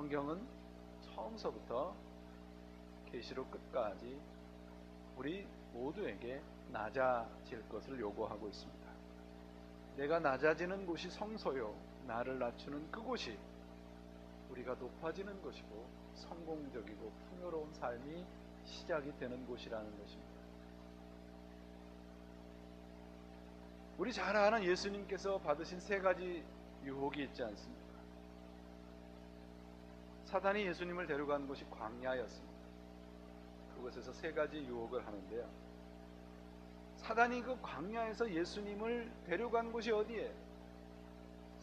성경은 처음서부터 계시록 끝까지 우리 모두에게 낮아질 것을 요구하고 있습니다. 내가 낮아지는 곳이 성소요, 나를 낮추는 그곳이 우리가 높아지는 것이고 성공적이고 풍요로운 삶이 시작이 되는 곳이라는 것입니다. 우리 잘 아는 예수님께서 받으신 세 가지 유혹이 있지 않습니까? 사단이 예수님을 데려간 곳이 광야였습니다. 그곳에서 세 가지 유혹을 하는데요, 사단이 그 광야에서 예수님을 데려간 곳이 어디에?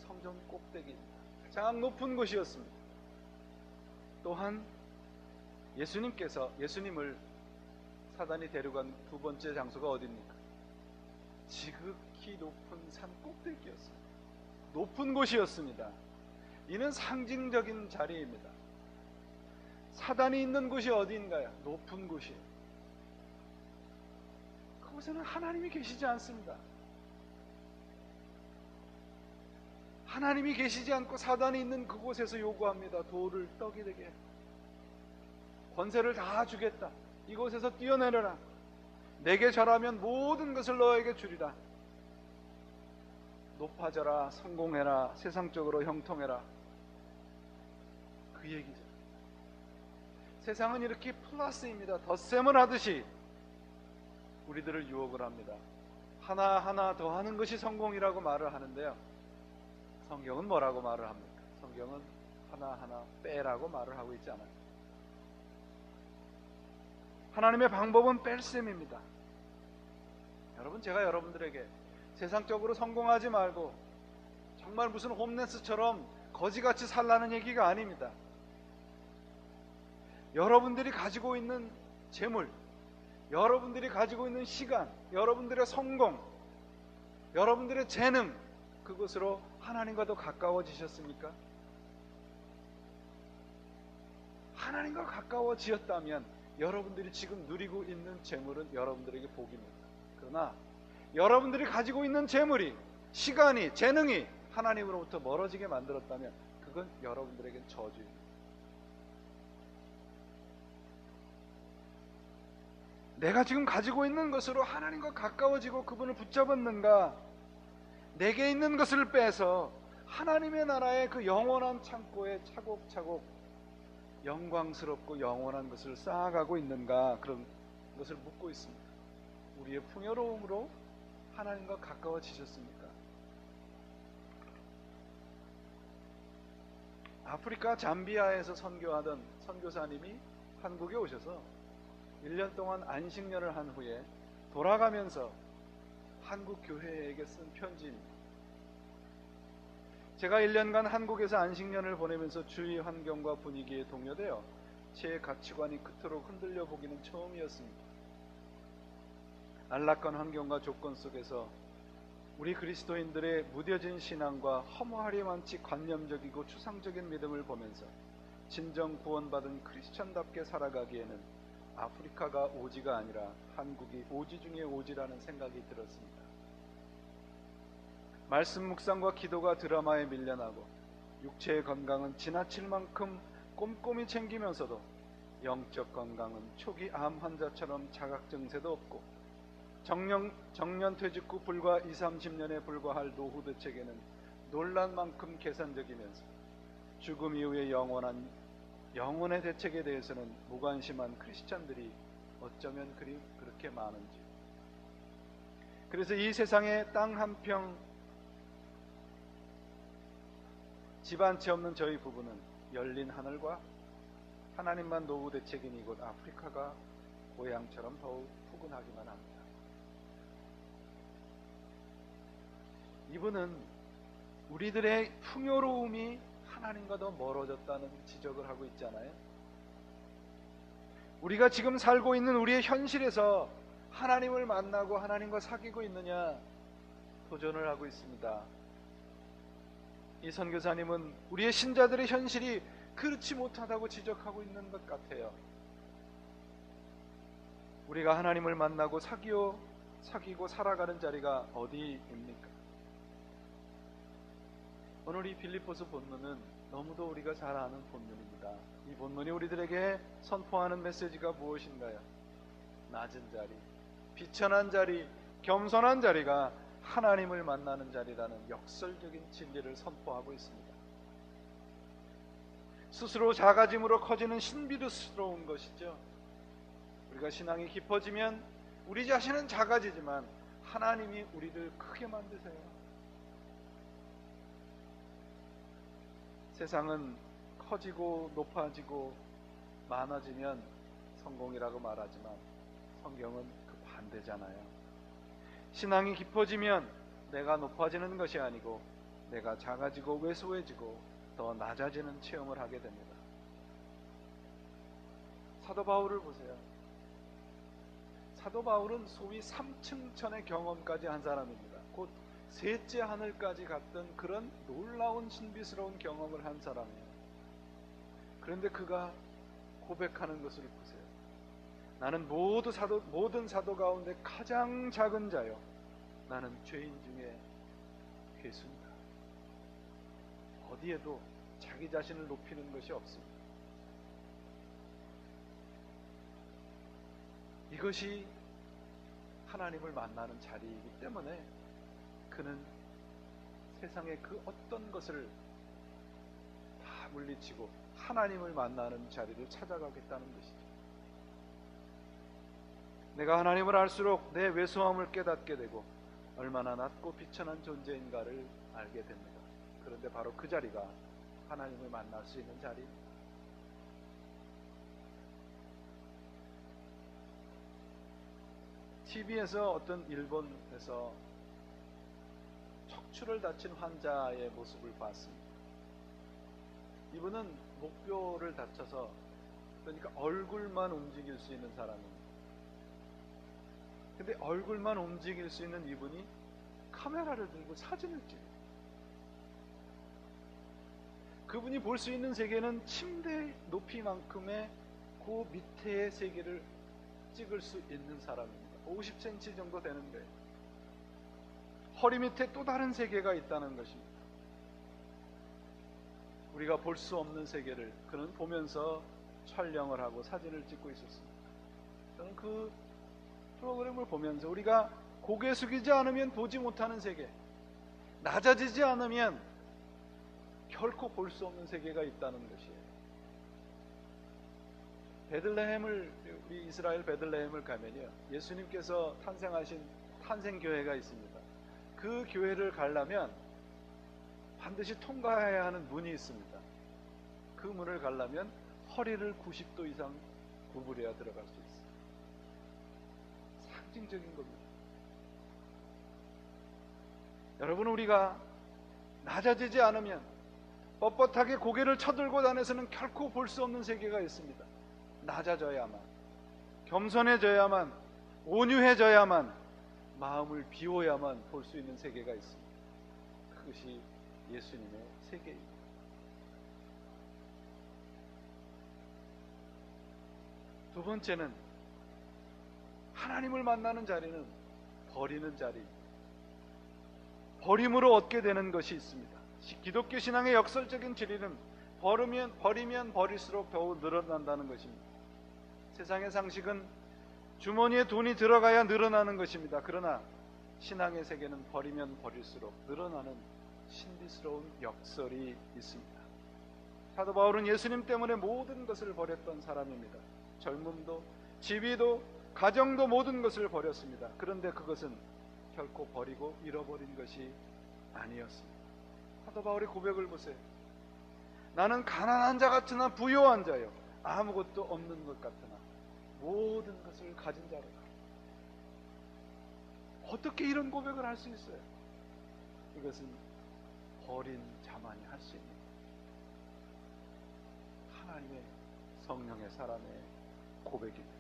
성전 꼭대기입니다. 가장 높은 곳이었습니다. 또한 예수님을 사단이 데려간 두 번째 장소가 어디입니까? 지극히 높은 산 꼭대기였습니다. 높은 곳이었습니다. 이는 상징적인 자리입니다. 사단이 있는 곳이 어디인가요? 높은 곳이에요. 그곳에는 하나님이 계시지 않습니다. 하나님이 계시지 않고 사단이 있는 그곳에서 요구합니다. 돌을 떡이 되게 해. 권세를 다 주겠다. 이곳에서 뛰어내려라. 내게 절하면 모든 것을 너에게 주리라. 높아져라, 성공해라, 세상적으로 형통해라. 그 얘기죠. 세상은 이렇게 플러스입니다. 덧셈을 하듯이 우리들을 유혹을 합니다. 하나하나 더하는 것이 성공이라고 말을 하는데요, 성경은 뭐라고 말을 합니까? 성경은 하나하나 빼라고 말을 하고 있지 않아요. 하나님의 방법은 뺄셈입니다. 여러분, 제가 여러분들에게 세상적으로 성공하지 말고 정말 무슨 홈레스처럼 거지같이 살라는 얘기가 아닙니다. 여러분들이 가지고 있는 재물, 여러분들이 가지고 있는 시간, 여러분들의 성공, 여러분들의 재능, 그것으로 하나님과 더 가까워지셨습니까? 하나님과 가까워지었다면 여러분들이 지금 누리고 있는 재물은 여러분들에게 복입니다. 그러나 여러분들이 가지고 있는 재물이, 시간이, 재능이 하나님으로부터 멀어지게 만들었다면 그건 여러분들에겐 저주입니다. 내가 지금 가지고 있는 것으로 하나님과 가까워지고 그분을 붙잡았는가? 내게 있는 것을 빼서 하나님의 나라의 그 영원한 창고에 차곡차곡 영광스럽고 영원한 것을 쌓아가고 있는가? 그런 것을 묻고 있습니다. 우리의 풍요로움으로 하나님과 가까워지셨습니까? 아프리카 잠비아에서 선교하던 선교사님이 한국에 오셔서 1년 동안 안식년을 한 후에 돌아가면서 한국 교회에게 쓴 편지입니다. 제가 1년간 한국에서 안식년을 보내면서 주위 환경과 분위기에 동요되어 제 가치관이 그토록 흔들려 보기는 처음이었습니다. 안락한 환경과 조건 속에서 우리 그리스도인들의 무뎌진 신앙과 허무하리만치 관념적이고 추상적인 믿음을 보면서 진정 구원받은 크리스천답게 살아가기에는 아프리카가 오지가 아니라 한국이 오지 중에 오지라는 생각이 들었습니다. 말씀 묵상과 기도가 드라마에 밀려나고 육체의 건강은 지나칠 만큼 꼼꼼히 챙기면서도 영적 건강은 초기 암 환자처럼 자각 증세도 없고 정년 퇴직 후 불과 20-30년에 불과할 노후 대책에는 놀란 만큼 계산적이면서 죽음 이후의 영혼의 대책에 대해서는 무관심한 크리스찬들이 어쩌면 그렇게 많은지. 그래서 이 세상에 땅 한 평 집 한 채 없는 저희 부부는 열린 하늘과 하나님만 노후 대책인 이곳 아프리카가 고향처럼 더욱 푸근하기만 합니다. 이분은 우리들의 풍요로움이 하나님과 더 멀어졌다는 지적을 하고 있잖아요. 우리가 지금 살고 있는 우리의 현실에서 하나님을 만나고 하나님과 사귀고 있느냐 도전을 하고 있습니다. 이 선교사님은 우리의 신자들의 현실이 그렇지 못하다고 지적하고 있는 것 같아요. 우리가 하나님을 만나고 사귀고 살아가는 자리가 어디입니까? 오늘 이 빌립보서 본문은 너무도 우리가 잘 아는 본문입니다. 이 본문이 우리들에게 선포하는 메시지가 무엇인가요? 낮은 자리, 비천한 자리, 겸손한 자리가 하나님을 만나는 자리라는 역설적인 진리를 선포하고 있습니다. 스스로 작아짐으로 커지는 신비스러운 것이죠. 우리가 신앙이 깊어지면 우리 자신은 작아지지만 하나님이 우리를 크게 만드세요. 세상은 커지고 높아지고 많아지면 성공이라고 말하지만 성경은 그 반대잖아요. 신앙이 깊어지면 내가 높아지는 것이 아니고 내가 작아지고 왜소해지고 더 낮아지는 체험을 하게 됩니다. 사도 바울을 보세요. 사도 바울은 소위 3층천의 경험까지 한 사람입니다. 곧 셋째 하늘까지 갔던 그런 놀라운 신비스러운 경험을 한 사람이에요. 그런데 그가 고백하는 것을 보세요. 나는 모든 사도 가운데 가장 작은 자요, 나는 죄인 중에 괴수입니다. 어디에도 자기 자신을 높이는 것이 없습니다. 이것이 하나님을 만나는 자리이기 때문에 그는 세상의 그 어떤 것을 다 물리치고 하나님을 만나는 자리를 찾아가겠다는 것이죠. 내가 하나님을 알수록 내 왜소함을 깨닫게 되고 얼마나 낮고 비천한 존재인가를 알게 됩니다. 그런데 바로 그 자리가 하나님을 만날 수 있는 자리. TV에서 어떤 일본에서 척추를 다친 환자의 모습을 봤습니다. 이분은 목뼈를 다쳐서, 그러니까 얼굴만 움직일 수 있는 사람입니다. 근데 얼굴만 움직일 수 있는 이분이 카메라를 들고 사진을 찍어요. 그분이 볼 수 있는 세계는 침대 높이만큼의 그 밑에의 세계를 찍을 수 있는 사람입니다. 50cm 정도 되는데 허리 밑에 또 다른 세계가 있다는 것입니다. 우리가 볼 수 없는 세계를 그는 보면서 촬영을 하고 사진을 찍고 있었습니다. 저는 그 프로그램을 보면서 우리가 고개 숙이지 않으면 보지 못하는 세계, 낮아지지 않으면 결코 볼 수 없는 세계가 있다는 것이에요. 우리 이스라엘 베들레헴을 가면요, 예수님께서 탄생하신 탄생교회가 있습니다. 그 교회를 가려면 반드시 통과해야 하는 문이 있습니다. 그 문을 가려면 허리를 90도 이상 구부려야 들어갈 수 있어요. 상징적인 겁니다. 여러분, 우리가 낮아지지 않으면, 뻣뻣하게 고개를 쳐들고 다녀서는 결코 볼 수 없는 세계가 있습니다. 낮아져야만, 겸손해져야만, 온유해져야만, 마음을 비워야만 볼 수 있는 세계가 있습니다. 그것이 예수님의 세계입니다. 두 번째는 하나님을 만나는 자리는 버리는 자리, 버림으로 얻게 되는 것이 있습니다. 기독교 신앙의 역설적인 진리는 버리면 버릴수록 더욱 늘어난다는 것입니다. 세상의 상식은 주머니에 돈이 들어가야 늘어나는 것입니다. 그러나 신앙의 세계는 버리면 버릴수록 늘어나는 신비스러운 역설이 있습니다. 사도 바울은 예수님 때문에 모든 것을 버렸던 사람입니다. 젊음도, 지위도, 가정도 모든 것을 버렸습니다. 그런데 그것은 결코 버리고 잃어버린 것이 아니었습니다. 사도 바울의 고백을 보세요. 나는 가난한 자 같으나 부요한 자요, 아무것도 없는 것 같으나 모든 것을 가진 자로다. 어떻게 이런 고백을 할 수 있어요? 이것은 버린 자만이 할 수 있는 하나님의 성령의 사람의 고백입니다.